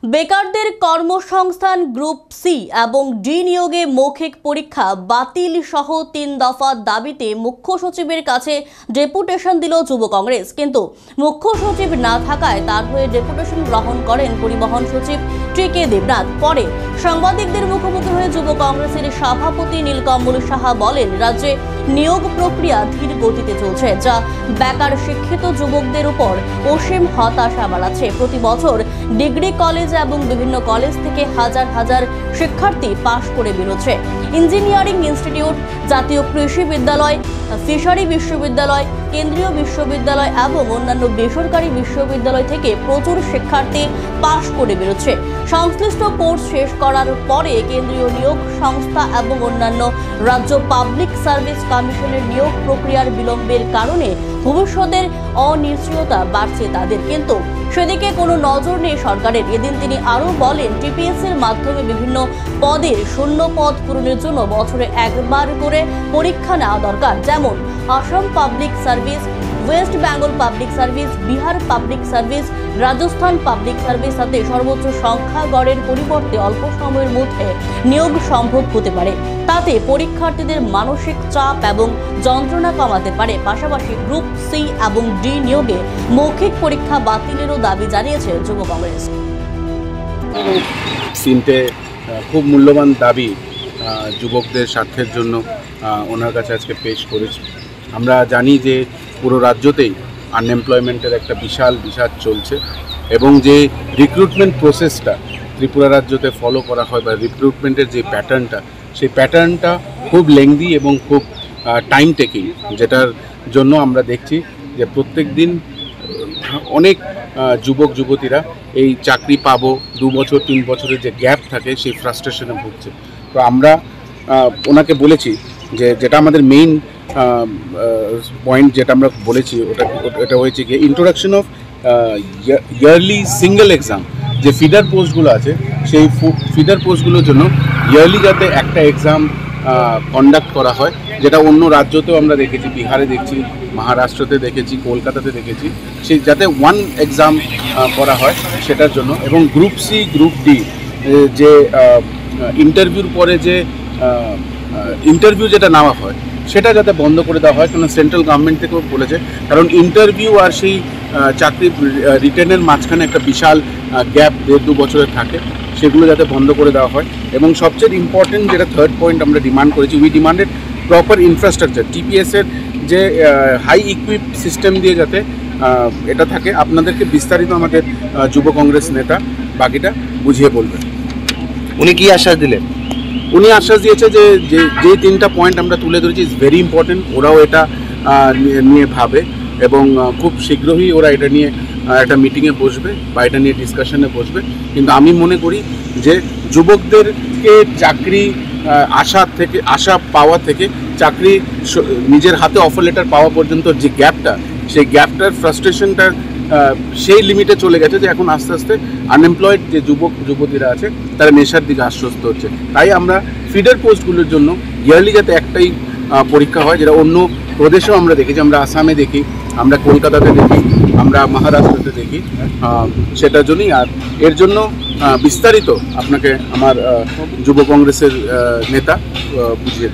বেকারদের কর্মসংস্থান group C এবং ডি নিয়োগে মৌখিক পরীক্ষা বাতিল সহ 3 দফা দাবিতে মুখ্য সচিবের কাছে ডেপুটেশন দিল যুব কংগ্রেস। কিন্তু মুখ্য সচিব না থাকায় তার হয়ে ডেপুটেশন গ্রহণ করেন পরিবহন সচিব টি.কে. দেবনাথ। পরে সাংবাদিকদের মুখোমুখি হয়ে যুব কংগ্রেসের সভাপতি নীলকমল সাহা বলেন, রাজ্যে নিয়োগ প্রক্রিয়া ধীর গতিতে চলছে, যা বেকার শিক্ষিত যুবকদের উপর অসীম হতাশা বাড়াচ্ছে। প্রতি বছর ডিগ্রি কলেজ এবং বিভিন্ন কলেজ থেকে হাজার হাজার শিক্ষার্থী পাশ করে বেরোচ্ছে। ইঞ্জিনিয়ারিং ইনস্টিটিউট, জাতীয় কৃষি বিদ্যালয়, ফিশারি বিশ্ববিদ্যালয়, কেন্দ্রীয় বিশ্ববিদ্যালয় এবং অন্যান্য বেসরকারি বিশ্ববিদ্যালয় থেকে প্রচুর শিক্ষার্থী পাশ করে বেরোচ্ছে। সংশ্লিষ্ট কোর্স শেষ করার পরে কেন্দ্রীয় নিয়োগ সংস্থা এবং অন্যান্য রাজ্য পাবলিক সার্ভিস কমিশনের নিয়োগ প্রক্রিয়ার বিলম্বের কারণে ভবিষ্যতের অনিশ্চয়তা বাড়ছে তাদের, কিন্তু সেদিকে কোনো নজর নেই সরকারের। এদিন তিনি আরও বলেন, টিপিএস এর মাধ্যমে বিভিন্ন পদের শূন্য পদ পূরণের জন্য বছরে একবার করে পরীক্ষা নেওয়া দরকার, যেমন Assam public service, West Bengal public service, Bihar public service, Rajasthan public service, সাথে সর্বোচ্চ সংখ্যা গড়ের পরিবর্তে অল্প সময়ের মধ্যে নিয়োগ সম্ভব হতে পারে। তাতে পরীক্ষার্থীদের মানসিক চাপ এবং যন্ত্রণা কমাতে পারে। পাশাপাশি গ্রুপ সি এবং ডি নিয়োগে মৌখিক পরীক্ষা বাতিলেরও দাবি জানিয়েছে যুব কংগ্রেস। তিনটে খুব মূল্যবান দাবি যুবকদের স্বার্থের জন্য ওনার কাছে আজকে পেশ করেছি। আমরা জানি যে পুরো রাজ্যতেই আনএমপ্লয়মেন্টের একটা বিশাল বিষাদ চলছে এবং যে রিক্রুটমেন্ট প্রসেসটা ত্রিপুরা রাজ্যতে ফলো করা হয় বা রিক্রুটমেন্টের যে প্যাটার্নটা, সেই প্যাটার্নটা খুব লেংদি এবং খুব টাইম টেকিং, যেটার জন্য আমরা দেখছি যে প্রত্যেক দিন অনেক যুবক যুবতীরা এই চাকরি পাবো 2 বছর 3 বছরের যে গ্যাপ থাকে সেই ফ্রাস্ট্রেশনে ভুগছে। তো আমরা ওনাকে বলেছি যে যেটা আমাদের মেইন পয়েন্ট যেটা আমরা বলেছি ওটা হয়েছে কি introduction of yearly single exam. যে ফিডার পোস্টগুলো আছে সেই ফিডার পোস্টগুলোর জন্য ইয়ারলি যাতে একটা এক্সাম কন্ডাক্ট করা হয়, যেটা অন্য রাজ্যতেও আমরা দেখেছি, বিহারে দেখছি, মহারাষ্ট্রতে দেখেছি, কলকাতাতে দেখেছি, সেই যাতে ওয়ান এক্সাম করা হয় সেটার জন্য। এবং গ্রুপ সি গ্রুপ ডি যে ইন্টারভিউর পরে যে ইন্টারভিউ যেটা নেওয়া হয় সেটা যাতে বন্ধ করে দেওয়া হয়, কারণ সেন্ট্রাল গভর্নমেন্ট থেকেও বলেছে, কারণ ইন্টারভিউ আর সেই চাকরি রিটেনের মাঝখানে একটা বিশাল গ্যাপ 1.5-2 বছরের থাকে, সেগুলো যাতে বন্ধ করে দেওয়া হয়। এবং সবচেয়ে ইম্পর্টেন্ট যেটা থার্ড পয়েন্ট আমরা ডিমান্ড করেছি, উই ডিমান্ডেড প্রপার ইনফ্রাস্ট্রাকচার, টিপিএসের যে হাই ইকুইপ সিস্টেম দিয়ে যাতে এটা থাকে। আপনাদেরকে বিস্তারিত আমাদের যুব কংগ্রেস নেতা বাকিটা বুঝিয়ে বলবেন। উনি কি আশ্বাস দিলেন? উনি আশ্বাস দিয়েছে যে যে 3টা পয়েন্ট আমরা তুলে ধরেছি ইজ ভেরি ইম্পর্টেন্ট, ওরাও এটা নিয়ে ভাবে এবং খুব শীঘ্রই ওরা এটা নিয়ে একটা মিটিংয়ে বসবে বা এটা নিয়ে ডিসকাশনে বসবে। কিন্তু আমি মনে করি যে যুবকদেরকে চাকরি আশা পাওয়া থেকে চাকরি নিজের হাতে অফার লেটার পাওয়া পর্যন্ত যে গ্যাপটা, সেই গ্যাপটার ফ্রাস্ট্রেশনটা সেই লিমিটে চলে গেছে যে এখন আস্তে আস্তে আনএমপ্লয়েড যে যুবক যুবতীরা আছে তারা নেশার দিকে আশ্বস্ত হচ্ছে। তাই আমরা ফিডার পোস্টগুলোর জন্য ইয়ারলি যাতে একটাই পরীক্ষা হয়, যেটা অন্য প্রদেশেও আমরা দেখেছি, আমরা আসামে দেখি, আমরা কলকাতাতে দেখি, আমরা মহারাষ্ট্রতে দেখি, সেটার জন্যই। আর এর জন্য বিস্তারিত আপনাকে আমার যুব কংগ্রেসের নেতা বুঝিয়ে